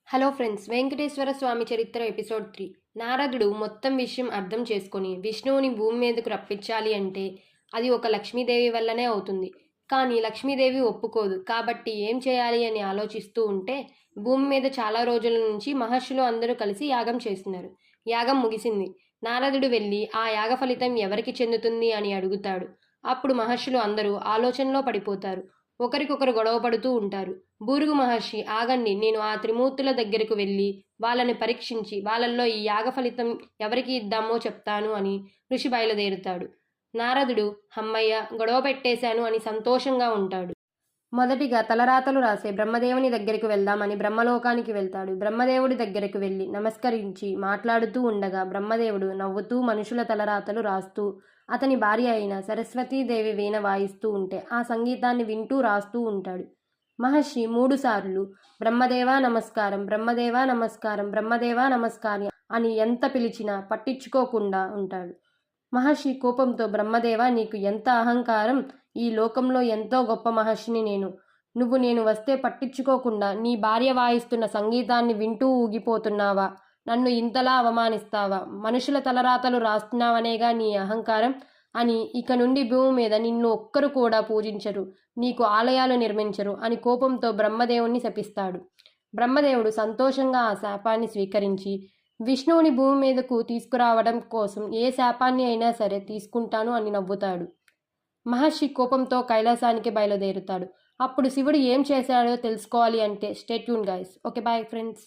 Hello friends, Venkateswara స్వామి చరిత్ర episode 3. నారదుడు మొత్తం విషయం అర్థం చేసుకుని విష్ణువుని భూమి మీదకు రప్పించాలి అంటే అది ఒక లక్ష్మీదేవి వల్లనే అవుతుంది. కానీ లక్ష్మీదేవి ఒప్పుకోదు. కాబట్టి ఏం చేయాలి అని ఆలోచిస్తూ ఉంటే భూమి మీద చాలా రోజుల నుంచి మహర్షులు అందరూ కలిసి యాగం చేస్తున్నారు. యాగం ముగిసింది. నారదుడు వెళ్ళి ఆ యాగ ఫలితం ఎవరికి చెందుతుంది అని అడుగుతాడు. అప్పుడు మహర్షులు అందరూ ఆలోచనలో పడిపోతారు. ఒకరికొకరు గొడవ పడుతూ ఉంటారు. భూరుగు మహర్షి, ఆగండి, నేను ఆ త్రిమూర్తుల దగ్గరకు వెళ్ళి వాళ్ళని పరీక్షించి వాళ్ళల్లో ఈ యాగ ఫలితం ఎవరికి ఇద్దామో చెప్తాను అని ఋషి బయలుదేరుతాడు. నారదుడు, హమ్మయ్య, గొడవ పెట్టేశాను అని సంతోషంగా ఉంటాడు. మొదటిగా తలరాతలు రాసే బ్రహ్మదేవుని దగ్గరికి వెళ్దామని బ్రహ్మలోకానికి వెళ్తాడు. బ్రహ్మదేవుడి దగ్గరకు వెళ్ళి నమస్కరించి మాట్లాడుతూ ఉండగా బ్రహ్మదేవుడు నవ్వుతూ మనుషుల తలరాతలు రాస్తూ అతని భార్య అయిన సరస్వతీదేవి వీణ వాయిస్తూ ఉంటే ఆ సంగీతాన్ని వింటూ రాస్తూ ఉంటాడు. మహర్షి 3 సార్లు బ్రహ్మదేవా నమస్కారం, బ్రహ్మదేవా నమస్కారం, బ్రహ్మదేవా నమస్కారం అని ఎంత పిలిచినా పట్టించుకోకుండా ఉంటాడు. మహర్షి కోపంతో, బ్రహ్మదేవా, నీకు ఎంత అహంకారం! ఈ లోకంలో ఎంతో గొప్ప మహర్షిని నేను వస్తే పట్టించుకోకుండా నీ భార్య వాయిస్తున్న సంగీతాన్ని వింటూ ఊగిపోతున్నావా? నన్ను ఇంతలా అవమానిస్తావా? మనుషుల తలరాతలు రాస్తున్నావనేగా నీ అహంకారం అని ఇక నుండి భూమి మీద నిన్ను ఒక్కరు కూడా పూజించరు, నీకు ఆలయాలు నిర్మించరు అని కోపంతో బ్రహ్మదేవుణ్ణి శపిస్తాడు. బ్రహ్మదేవుడు సంతోషంగా ఆ శాపాన్ని స్వీకరించి విష్ణువుని భూమి మీదకు తీసుకురావడం కోసం ఏ శాపాన్ని అయినా సరే తీసుకుంటాను అని నవ్వుతాడు. మహర్షి కోపంతో కైలాసానికి బయలుదేరుతాడు. అప్పుడు శివుడు ఏం చేశాడో తెలుసుకోవాలి అంటే stay tune guys. Okay, bye friends.